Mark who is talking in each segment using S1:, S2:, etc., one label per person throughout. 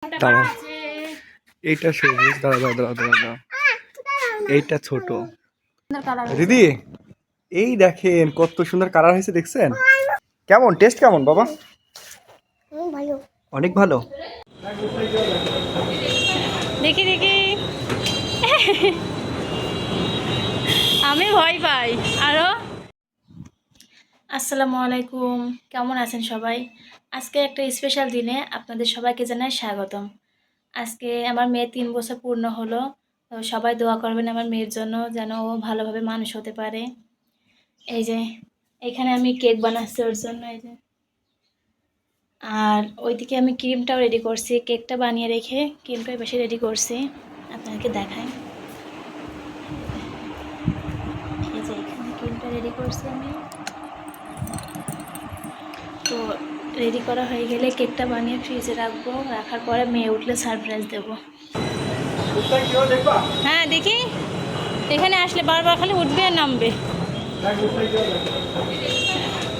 S1: দাঁড়াও, এইটা সবুজ, দাঁড়া দাঁড়া দাঁড়া দাঁড়া দাঁড়া, এইটা ছোট। দিদি এই দেখেন কত সুন্দর কালার হয়েছে, দেখছেন? কেমন টেস্ট, কেমন বাবা? অনেক ভালো।
S2: দেখি দেখি আমি ভয় পাই আরো। আসসালামু আলাইকুম, কেমন আছেন সবাই? আজকে একটা স্পেশাল দিনে আপনাদের সবাইকে জানাই স্বাগতম। আজকে আমার মেয়ের 3 বছর পূর্ণ হলো, তো সবাই দোয়া করবেন আমার মেয়ের জন্য, যেন ও ভালোভাবে মানুষ হতে পারে। এই যে এখানে আমি কেক বানাচ্ছি ওর জন্য, এই যে। আর ওইদিকে আমি ক্রিমটাও রেডি করছি, কেকটা বানিয়ে রেখে ক্রিমটাই বেশি রেডি করছি, আপনাদেরকে দেখাই। এই যে এখানে ক্রিমটা রেডি করছি আমি। তো রেডি করা হয়ে গেলে কেকটা বানিয়ে ফ্রিজে রাখবো, রাখার পরে মেয়ে উঠলে সারপ্রাইজ দেবো। হ্যাঁ দেখি, এখানে আসলে বারবার খালি উঠবে আর নামবে।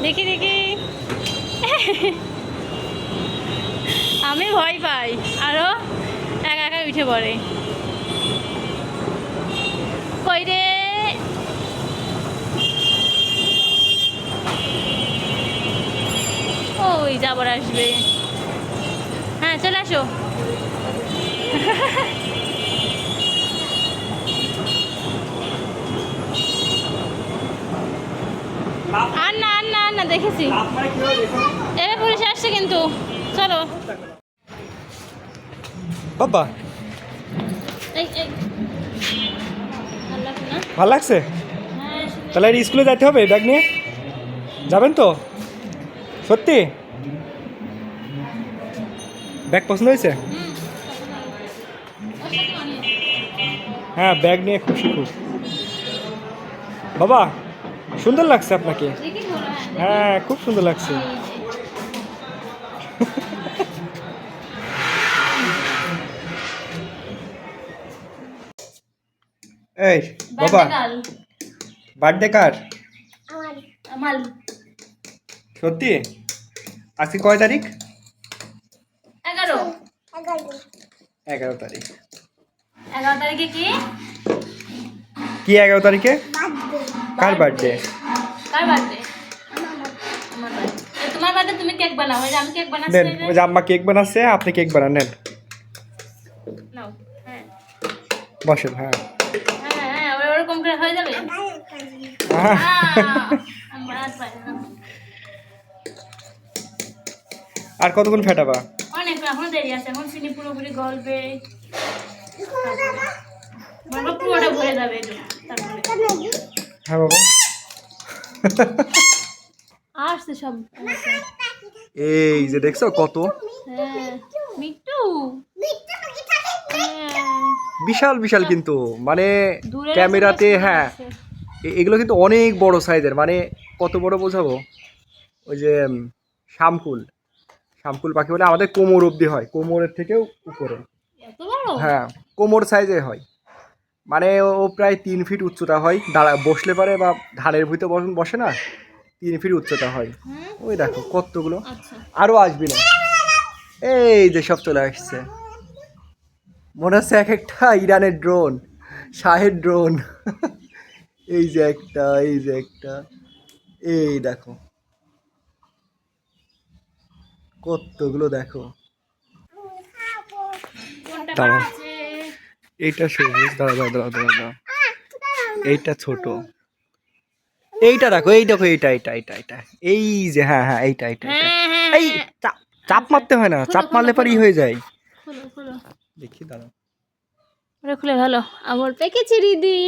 S2: দেখি দেখি আমি ভয় পাই আরো, একা একা উঠে পড়ে। কই রে, ওই যাবার আসবে। হ্যাঁ চলে আসো। আর না আর না আর না, দেখেছি এবার পুলিশ আসছে কিন্তু। চলো
S1: বাবা,
S2: এই এই ভালো লাগছে না?
S1: ভালো লাগছে?
S2: হ্যাঁ
S1: তাহলে স্কুলে যাইতে হবে, ব্যাগ নিয়ে যাবেন তো? সত্যি ব্যাগ পছন্দ হয়েছে? হ্যাঁ, ব্যাগ নিয়ে খুশি খুব। বাবা সুন্দর লাগছে আপনাকে। হ্যাঁ খুব সুন্দর লাগছে। এই বাবা, বার্থডে কার?
S2: আমার।
S1: সত্যি? আজকে কয় তারিখ?
S2: 11
S1: 11 তারিখ।
S2: 11 তারিখে কি
S1: কি 11 তারিখে? কার বার্থডে?
S2: কার বার্থডে? আমার বার্থডে। তোমার বার্থডে তুমি কেক বানাও, ওই যে আমি কেক বানাচ্ছি।
S1: নেন, ওই যে আম্মা কেক বানাচ্ছে, আপনি কেক বানান, নেন
S2: নাও। হ্যাঁ
S1: বসেন। হ্যাঁ
S2: হ্যাঁ হ্যাঁ, ওরকম করে হয়ে যাবে।
S1: আহা,
S2: আমার হাত পায় না।
S1: আর কতক্ষণ ফেটাবা?
S2: অনেক, এখনো দেরি আছে, এখন চিনি পুরোপুরি গলবে, তারপরে পুরোটা ভরে যাবে তারপরে।
S1: হ্যাঁ বাবা।
S2: আসছে সব।
S1: এই যে দেখছো কত
S2: হ্যাঁ মিট্টু,
S1: বিশাল বিশাল, কিন্তু মানে
S2: দূরের
S1: ক্যামেরাতে,
S2: আছে,
S1: হ্যাঁ
S2: আছে।
S1: এগুলো কিন্তু অনেক বড় সাইজের, মানে কত বড় বোঝাবো? ওই যে শামকুল, শামকুল পাখি বলে আমাদের কোমর অবধি হয়, কোমরের থেকেও উপরে।
S2: এত বড়?
S1: হ্যাঁ কোমর সাইজে হয়, মানে ও প্রায় 3 ফিট উচ্চতা হয়, দাঁড়া বসলে পারে বা ধানের ভিতরে বসে না, 3 ফিট উচ্চতা হয়।
S2: হ্যাঁ
S1: ওই দেখো কতগুলো,
S2: আচ্ছা।
S1: আরও আসবি না। এই যে সব চলে আসছে, মনে হচ্ছে এক একটা ইরানের ড্রোন, শাহের ড্রোন। এই যে একটা, এই যে একটা, এই দেখো কতগুলো, দেখো।
S2: কোনটা
S1: দাঁড়াও,
S2: আছে?
S1: এইটা সবুজ, দাঁড়া দাঁড়া দাঁড়া দাঁড়া দাঁড়া, এইটা ছোট, এইটা দেখো, এই দেখো, এইটা এইটা এইটা এইটা, এই যে, হ্যাঁ হ্যাঁ এইটা এইটা এইটা।
S2: হ্যাঁ হ্যাঁ
S1: এই চাপ মারতে হয় না, চাপ মারলে পরেই হয়ে যায়।
S2: খুলো খুলো,
S1: দেখি দাঁড়াও
S2: ওরে খুলে ভালো। আমার পেকেছে দিদি।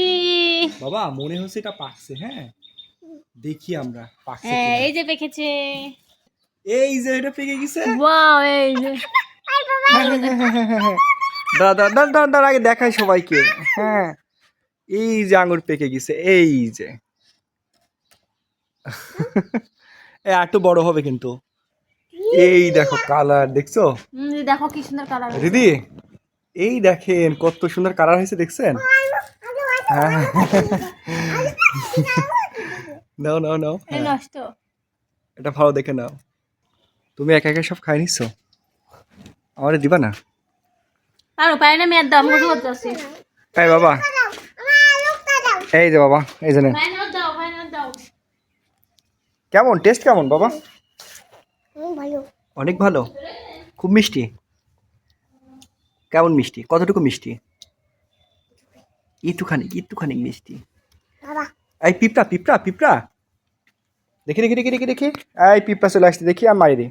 S1: বাবা, মনে হচ্ছে এটা পাকছে। হ্যাঁ দেখি আমরা পাকছে
S2: হ্যাঁ
S1: কিনা।
S2: এই যে পেকেছে।
S1: এই যে এটা পেকে গেছে।
S2: ওয়াও, এই যে
S1: দাঁড়া দাঁড়া দাঁড়া দাঁড়া দাঁড়া, আগে দেখাই সবাইকে। হ্যাঁ এই যে আঙুর পেকে গেছে, এই যে। একটু বড় হবে কিন্তু। এই দেখো কালার, দেখছো?
S2: দেখো কি সুন্দর কালার।
S1: দিদি এই দেখেন কত সুন্দর কালার হয়েছে, দেখছেন? হ্যাঁ নাও নাও নাও, হ্যাঁ
S2: নষ্ট।
S1: এটা ভালো দেখে নাও। তুমি একা একা সব খাই নিচ্ছ, আমারে দিবা না?
S2: পারো পাই না মেয়ের দাম কত করতেছি
S1: এই বাবা এই যে বাবা এই জন্য
S2: ফাইনাল দাও ফাইনাল দাও
S1: কেমন টেস্ট কেমন বাবা অনেক ভালো খুব মিষ্টি কেমন মিষ্টি কতটুকু মিষ্টি একটুখানি মিষ্টি এই পিঁপড়া পিঁপড়া পিঁপড়া দেখি দেখি দেখি দেখি দেখি এই পিঁপড়া চলে আসছে দেখি আর মারি দিই